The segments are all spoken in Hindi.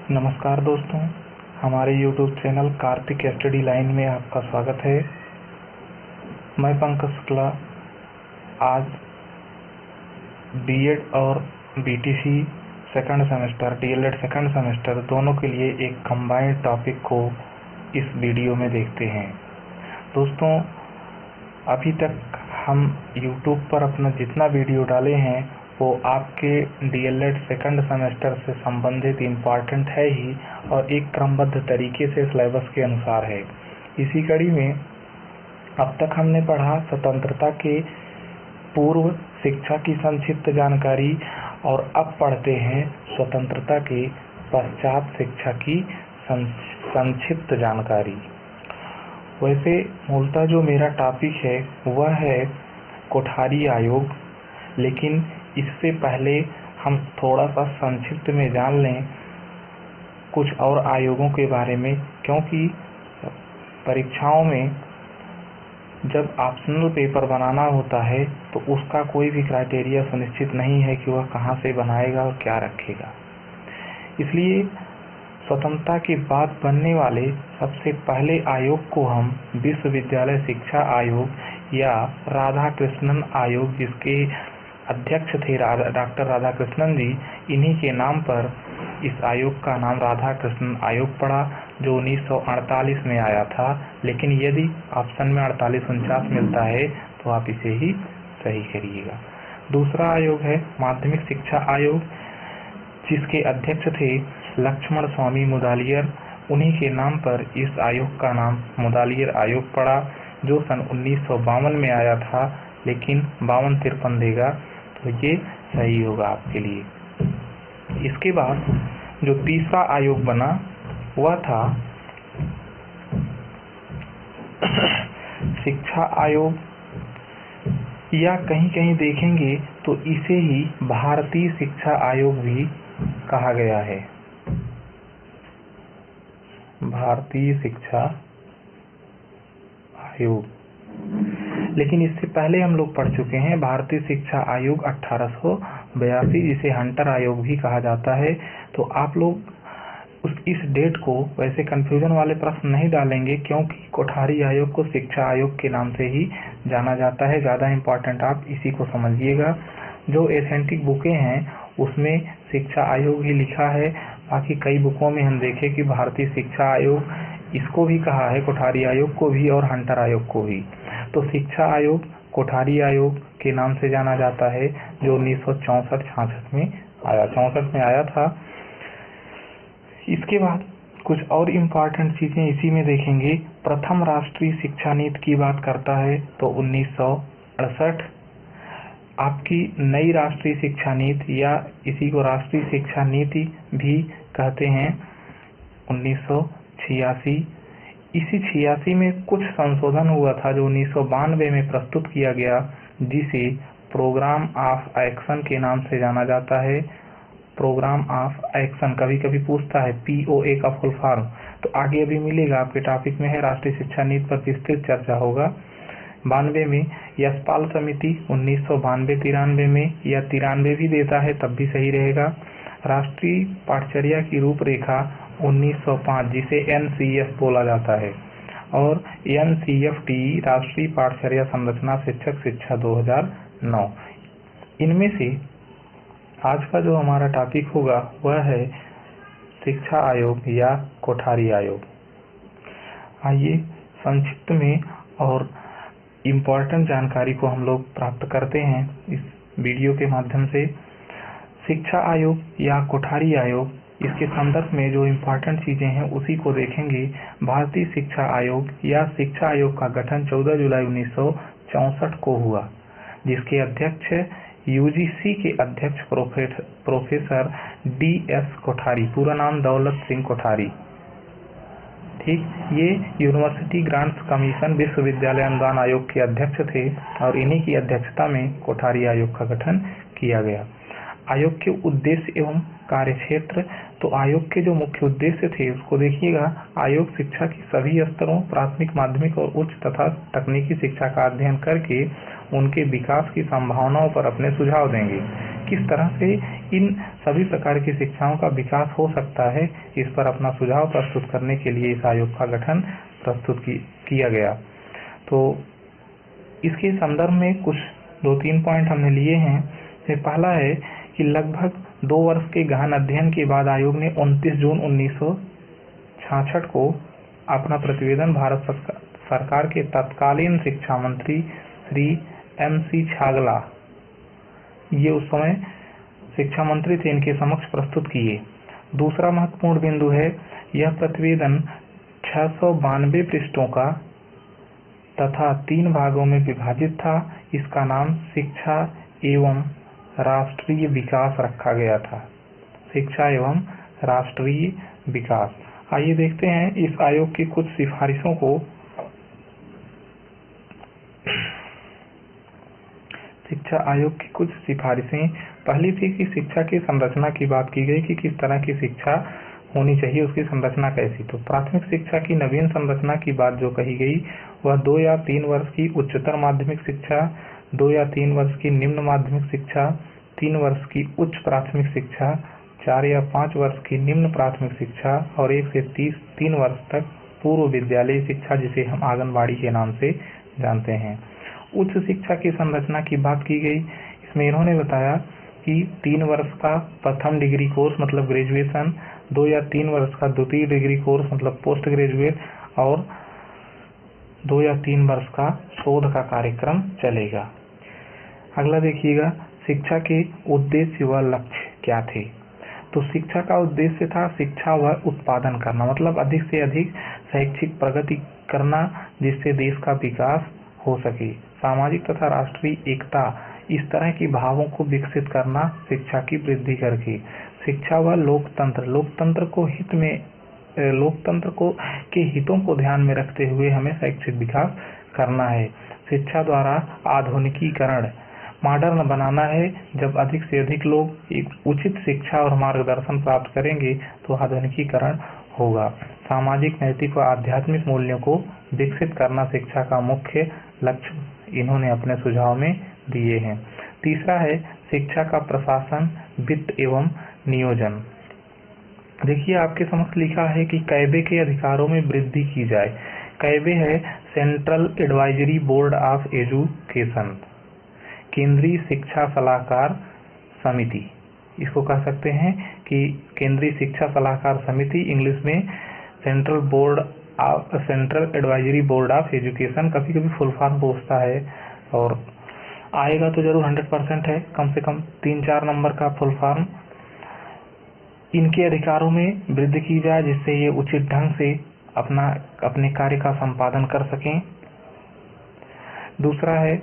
नमस्कार दोस्तों, हमारे YouTube channel Kartik study line में आपका स्वागत है। मैं पंकज शुक्ला आज बीएड और BTC second semester, DElEd second semester दोनों के लिए एक कंबाइंड टॉपिक को इस वीडियो में देखते हैं। दोस्तों, अभी तक हम YouTube पर अपना जितना वीडियो डाले हैं वो आपके डीएलएड सेकंड सेमेस्टर से संबंधित इम्पॉर्टेंट है ही और एक क्रमबद्ध तरीके से सिलेबस के अनुसार है। इसी कड़ी में अब तक हमने पढ़ा स्वतंत्रता के पूर्व शिक्षा की संक्षिप्त जानकारी और अब पढ़ते हैं स्वतंत्रता के पश्चात शिक्षा की संक्षिप्त जानकारी। वैसे मूलतः जो मेरा टॉपिक है वह है कोठारी आयोग, लेकिन इससे पहले हम थोड़ा सा संक्षिप्त में जान लें कुछ और आयोगों के बारे में, क्योंकि परीक्षाओं में जब ऑप्शनल पेपर बनाना होता है तो उसका कोई भी क्राइटेरिया सुनिश्चित नहीं है कि वह कहाँ से बनाएगा और क्या रखेगा। इसलिए स्वतंत्रता के बाद बनने वाले सबसे पहले आयोग को हम विश्वविद्यालय शिक्षा आयोग या राधा कृष्णन आयोग, जिसके अध्यक्ष थे डॉक्टर राधा कृष्णन जी, इन्हीं के नाम पर इस आयोग का नाम राधा कृष्णन आयोग पड़ा, जो 1948 में आया था। लेकिन यदि ऑप्शन में 48-49 मिलता है तो आप इसे ही सही करिएगा। दूसरा आयोग है माध्यमिक शिक्षा आयोग, जिसके अध्यक्ष थे लक्ष्मण स्वामी मुदालियर। उन्हीं के नाम पर इस आयोग का नाम मुदालियर आयोग पड़ा, जो सन 1952 में आया था, लेकिन 52-53 देगा तो ये सही होगा आपके लिए। इसके बाद जो तीसरा आयोग बना वह था शिक्षा आयोग, या कहीं कहीं देखेंगे तो इसे ही भारतीय शिक्षा आयोग भी कहा गया है। भारतीय शिक्षा आयोग, लेकिन इससे पहले हम लोग पढ़ चुके हैं भारतीय शिक्षा आयोग 1882, जिसे हंटर आयोग भी कहा जाता है। तो आप लोग इस डेट को वैसे कंफ्यूजन वाले प्रश्न नहीं डालेंगे, क्योंकि कोठारी आयोग को शिक्षा आयोग के नाम से ही जाना जाता है। ज़्यादा इम्पोर्टेंट आप इसी को समझिएगा। जो एथेंटिक बुकें हैं उसमें शिक्षा आयोग ही लिखा है, बाकी कई बुकों में हम देखें कि भारतीय शिक्षा आयोग इसको भी कहा है, कोठारी आयोग को भी और हंटर आयोग को भी। तो शिक्षा आयोग कोठारी आयोग के नाम से जाना जाता है, जो 1964-66 में आया, 64 में आया था। इसके बाद कुछ और इम्पॉर्टेंट चीजें इसी में देखेंगे। प्रथम राष्ट्रीय शिक्षा नीति की बात करता है तो 1968। आपकी नई राष्ट्रीय शिक्षा नीति या इसी को राष्ट्रीय शिक्षा नीति भी कहते हैं 1986। इसी 86 में कुछ संशोधन हुआ था जो 1992 में प्रस्तुत किया गया, जिसे प्रोग्राम ऑफ एक्शन के नाम से जाना जाता है। प्रोग्राम ऑफ एक्शन कभी कभी पूछता है POA का फुल फॉर्म, तो आगे अभी मिलेगा आपके टॉपिक में है। राष्ट्रीय शिक्षा नीति पर विस्तृत चर्चा होगा। 92 में यशपाल समिति, 1992-93 में, या 93 भी देता है तब भी सही रहेगा। राष्ट्रीय पाठचर्या की रूपरेखा 1905, जिसे NCF बोला जाता है, और NCFT राष्ट्रीय पाठचर्या संरचना शिक्षक शिक्षा 2009। इनमें से आज का जो हमारा टॉपिक होगा वह है शिक्षा आयोग या कोठारी आयोग। आइए संक्षिप्त में और इम्पोर्टेंट जानकारी को हम लोग प्राप्त करते हैं इस वीडियो के माध्यम से। शिक्षा आयोग या कोठारी आयोग, इसके संदर्भ में जो इम्पोर्टेंट चीजें हैं उसी को देखेंगे। भारतीय शिक्षा आयोग या शिक्षा आयोग का गठन 14 जुलाई 1964 को हुआ, जिसके अध्यक्ष UGC के अध्यक्ष प्रोफेसर DS कोठारी, पूरा नाम दौलत सिंह कोठारी। ठीक, ये यूनिवर्सिटी ग्रांट्स कमीशन विश्वविद्यालय अनुदान आयोग के अध्यक्ष थे और इन्हीं की अध्यक्षता में कोठारी आयोग का गठन किया गया। आयोग के उद्देश्य एवं कार्यक्षेत्र, तो आयोग के जो मुख्य उद्देश्य थे उसको देखिएगा। आयोग शिक्षा की सभी स्तरों, प्राथमिक, माध्यमिक और उच्च तथा तकनीकी शिक्षा का अध्ययन करके उनके विकास की संभावनाओं पर अपने सुझाव देंगे। किस तरह से इन सभी प्रकार की शिक्षाओं का विकास हो सकता है, इस पर अपना सुझाव प्रस्तुत करने के लिए इस आयोग का गठन प्रस्तुत किया गया। तो इसके संदर्भ में कुछ 2-3 पॉइंट हमने लिए हैं। पहला है कि लगभग 2 वर्ष के गहन अध्ययन के बाद आयोग ने 29 जून 1966 को अपना प्रतिवेदन भारत सरकार के तत्कालीन शिक्षा मंत्री श्री M.C. छागला, ये उस समय शिक्षा मंत्री थे, इनके समक्ष प्रस्तुत किए। दूसरा महत्वपूर्ण बिंदु है, यह प्रतिवेदन 692 पृष्ठों का तथा 3 भागों में विभाजित था। इसका नाम शिक्षा एवं राष्ट्रीय विकास रखा गया था। शिक्षा एवं राष्ट्रीय विकास। आइए देखते हैं इस आयोग की कुछ सिफारिशों को। शिक्षा आयोग की कुछ सिफारिशें। पहली थी कि शिक्षा की संरचना की बात की गई कि किस तरह की शिक्षा होनी चाहिए, उसकी संरचना कैसी। तो प्राथमिक शिक्षा की नवीन संरचना की बात जो कही गई वह 2 या 3 वर्ष की उच्चतर माध्यमिक शिक्षा, 2 या 3 वर्ष की निम्न माध्यमिक शिक्षा, 3 वर्ष की उच्च प्राथमिक शिक्षा, 4 या 5 वर्ष की निम्न प्राथमिक शिक्षा और 1 से 3 वर्ष तक पूर्व विद्यालय शिक्षा, जिसे हम आंगनबाड़ी के नाम से जानते हैं। उच्च शिक्षा की संरचना की बात की गई। इसमें इन्होंने बताया कि 3 वर्ष का प्रथम डिग्री कोर्स मतलब ग्रेजुएशन, 2 या 3 वर्ष का द्वितीय डिग्री कोर्स मतलब पोस्ट ग्रेजुएट और 2 या 3 वर्ष का शोध का कार्यक्रम चलेगा। अगला देखिएगा, शिक्षा के उद्देश्य व लक्ष्य क्या थे। तो शिक्षा का उद्देश्य था शिक्षा व उत्पादन करना, मतलब अधिक से अधिक शैक्षिक प्रगति करना जिससे देश का विकास हो सके। सामाजिक तथा राष्ट्रीय एकता, इस तरह की भावों को विकसित करना शिक्षा की वृद्धि करके। शिक्षा व लोकतंत्र, लोकतंत्र के हितों को ध्यान में रखते हुए हमें शैक्षिक विकास करना है। शिक्षा द्वारा आधुनिकीकरण, मॉडर्न बनाना है। जब अधिक से अधिक लोग एक उचित शिक्षा और मार्गदर्शन प्राप्त करेंगे तो आधुनिकीकरण होगा। सामाजिक, नैतिक व आध्यात्मिक मूल्यों को विकसित करना शिक्षा का मुख्य लक्ष्य इन्होंने अपने सुझाव में दिए हैं। तीसरा है शिक्षा का प्रशासन, वित्त एवं नियोजन। देखिए आपके समक्ष लिखा है कि कैबे के अधिकारों में वृद्धि की जाए। कैबे है central advisory board of education, केंद्रीय शिक्षा सलाहकार समिति, इसको कह सकते हैं कि केंद्रीय शिक्षा सलाहकार समिति, इंग्लिश में central advisory board of education. कभी कभी फुल फॉर्म पूछता है और आएगा तो जरूर 100% है, कम से कम 3-4 नंबर का फुल फॉर्म। इनके अधिकारों में वृद्धि की जाए जिससे ये उचित ढंग से अपने कार्य का संपादन कर सकें। दूसरा है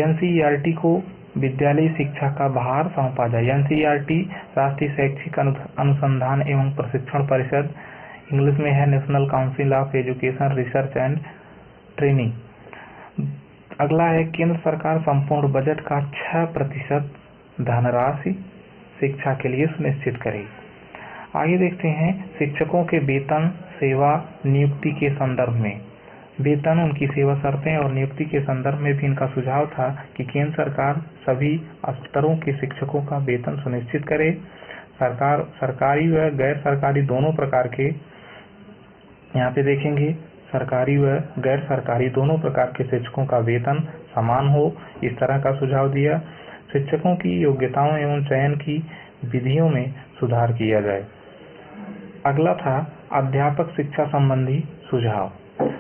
NCERT को विद्यालय शिक्षा का भार सौंपा जाए। NCERT राष्ट्रीय शैक्षिक अनुसंधान एवं प्रशिक्षण परिषद, इंग्लिश में है national council of education research and training. अगला है केंद्र सरकार संपूर्ण बजट का 6% धनराशि शिक्षा के लिए सुनिश्चित करे। आगे देखते हैं शिक्षकों के वेतन, सेवा, नियुक्ति के संदर्भ में। वेतन, उनकी सेवा शर्तें और नियुक्ति के संदर्भ में भी इनका सुझाव था कि केंद्र सरकार सभी स्तरों के शिक्षकों का वेतन सुनिश्चित करे। सरकार सरकारी व गैर सरकारी दोनों प्रकार के, यहाँ पे देखेंगे सरकारी व गैर सरकारी दोनों प्रकार के शिक्षकों का वेतन समान हो, इस तरह का सुझाव दिया। शिक्षकों की योग्यताओं एवं चयन की विधियों में सुधार किया जाए। अगला था अध्यापक शिक्षा संबंधी सुझाव।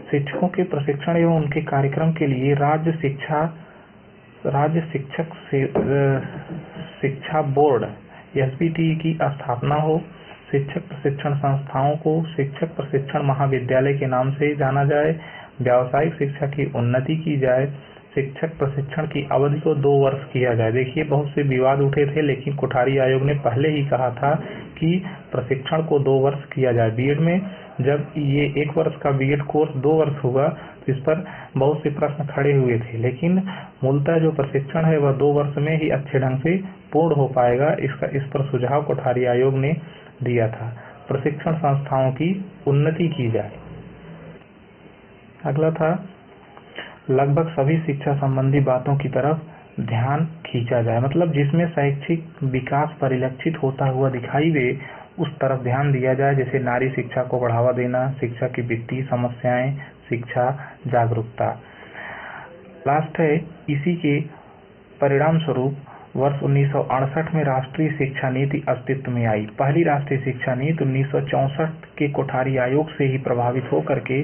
शिक्षकों के प्रशिक्षण एवं उनके कार्यक्रम के लिए राज्य शिक्षा बोर्ड SBT की स्थापना हो। शिक्षक प्रशिक्षण संस्थाओं को शिक्षक प्रशिक्षण महाविद्यालय के नाम से जाना जाए। व्यावसायिक शिक्षा की उन्नति की जाए। शिक्षक प्रशिक्षण की अवधि को 2 वर्ष किया जाए। देखिए बहुत से विवाद उठे थे, लेकिन कोठारी आयोग ने पहले ही कहा था कि प्रशिक्षण को 2 वर्ष किया जाए। बीएड में जब ये 1 वर्ष का बीएड कोर्स 2 वर्ष हुआ तो इस पर बहुत से प्रश्न खड़े हुए थे, लेकिन मूलतः जो प्रशिक्षण है वह 2 वर्ष में ही अच्छे ढंग से पूर्ण हो पाएगा। इस पर सुझाव कोठारी आयोग ने दिया था। प्रशिक्षण संस्थाओं की उन्नति की जाए। अगला था लगभग सभी शिक्षा संबंधी बातों की तरफ ध्यान खींचा जाए, मतलब जिसमें शैक्षिक विकास परिलक्षित होता हुआ दिखाई दे उस तरफ ध्यान दिया जाए, जैसे नारी शिक्षा को बढ़ावा देना, शिक्षा की वित्तीय समस्याएं, शिक्षा जागरूकता। लास्ट है, इसी के परिणाम स्वरूप वर्ष 1968 में राष्ट्रीय शिक्षा नीति अस्तित्व में आई। पहली राष्ट्रीय शिक्षा नीति 1964 के कोठारी आयोग से ही प्रभावित होकर के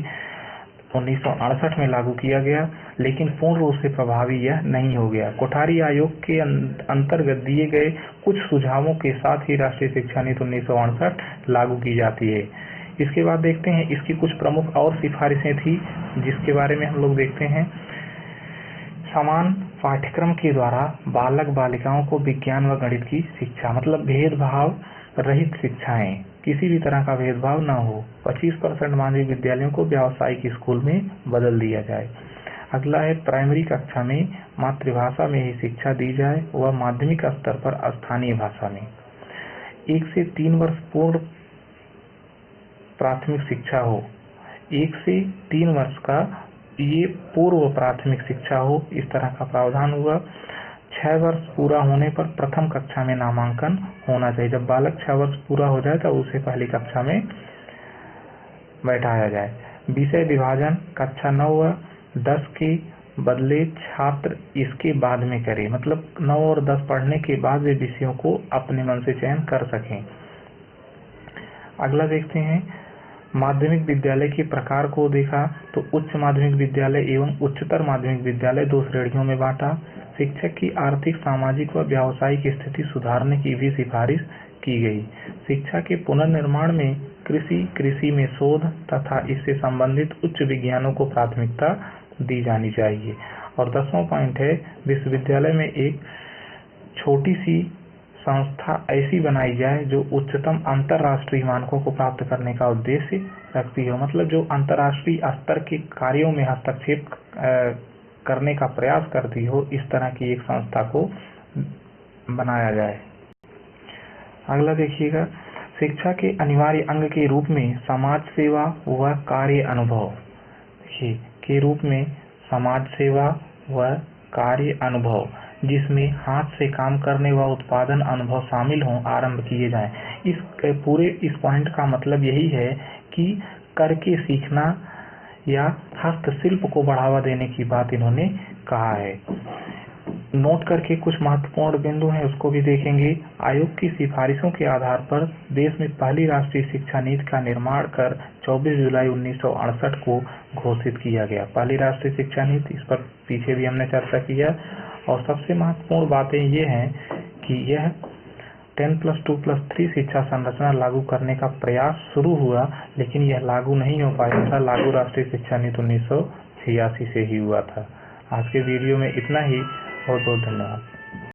1968 में लागू किया गया, लेकिन पूर्ण रूप से प्रभावी यह नहीं हो गया। कोठारी आयोग के अंतर्गत दिए गए कुछ सुझावों के साथ ही राष्ट्रीय शिक्षा नीति 1968 लागू की जाती है। इसके बाद देखते हैं इसकी कुछ प्रमुख और सिफारिशें थी, जिसके बारे में हम लोग देखते हैं। समान पाठ्यक्रम के द्वारा बालक बालिकाओं को विज्ञान व गणित की शिक्षा, मतलब भेदभाव रहित शिक्षाएं, किसी भी तरह का भेदभाव न हो। 25% माध्यमिक विद्यालयों को व्यावसायिक स्कूल में बदल दिया जाए। अगला है, प्राइमरी कक्षा में मातृभाषा में ही शिक्षा दी जाए व माध्यमिक स्तर पर स्थानीय भाषा में। 1 से 3 वर्ष पूर्ण प्राथमिक शिक्षा हो, 1 से 3 वर्ष का ये पूर्व प्राथमिक शिक्षा हो, इस तरह का प्रावधान हुआ। 6 वर्ष पूरा होने पर प्रथम कक्षा में नामांकन होना चाहिए। जब बालक 6 वर्ष पूरा हो जाए तब उसे पहली कक्षा में बैठाया जाए। विषय विभाजन कक्षा 9 व 10 के बदले छात्र इसके बाद में करे, मतलब 9 और 10 पढ़ने के बाद वे विषयों को अपने मन से चयन कर सकें। अगला देखते हैं, माध्यमिक विद्यालय के प्रकार को देखा तो उच्च माध्यमिक विद्यालय एवं उच्चतर माध्यमिक विद्यालय 2 श्रेणियों में बांटा। शिक्षक की आर्थिक, सामाजिक व व्यावसायिक स्थिति सुधारने की भी सिफारिश की गई। शिक्षा के पुनर्निर्माण में कृषि में शोध तथा इससे संबंधित उच्च विज्ञानों को प्राथमिकता दी जानी चाहिए। और 10वां पॉइंट है, विश्वविद्यालय में एक छोटी सी संस्था ऐसी बनाई जाए जो उच्चतम अंतर्राष्ट्रीय मानकों को प्राप्त करने का उद्देश्य रखती हो, मतलब जो अंतर्राष्ट्रीय स्तर के कार्यों में हस्तक्षेप करने का प्रयास करती हो, इस तरह की एक संस्था को बनाया जाए। अगला देखिएगा, शिक्षा के अनिवार्य अंग के रूप में समाज सेवा व कार्य अनुभव, देखिए के रूप में समाज सेवा व कार्य अनुभव, जिसमें हाथ से काम करने व उत्पादन अनुभव शामिल हों, आरंभ किए जाएं। इस पॉइंट का मतलब यही है कि करके सीखना या हस्तशिल्प को बढ़ावा देने की बात इन्होंने कहा है। नोट करके कुछ महत्वपूर्ण बिंदु हैं, उसको भी देखेंगे। आयोग की सिफारिशों के आधार पर देश में पहली राष्ट्रीय शिक्षा नीति का निर्माण कर 24 जुलाई 1968 को घोषित किया गया। पहली राष्ट्रीय शिक्षा नीति, इस पर पीछे भी हमने चर्चा किया। और सबसे महत्वपूर्ण बातें ये हैं कि यह 10+2+3 शिक्षा संरचना लागू करने का प्रयास शुरू हुआ, लेकिन यह लागू नहीं हो पाया था। लागू राष्ट्रीय शिक्षा नीति 1986 से ही हुआ था। आज के वीडियो में इतना ही। बहुत बहुत धन्यवाद।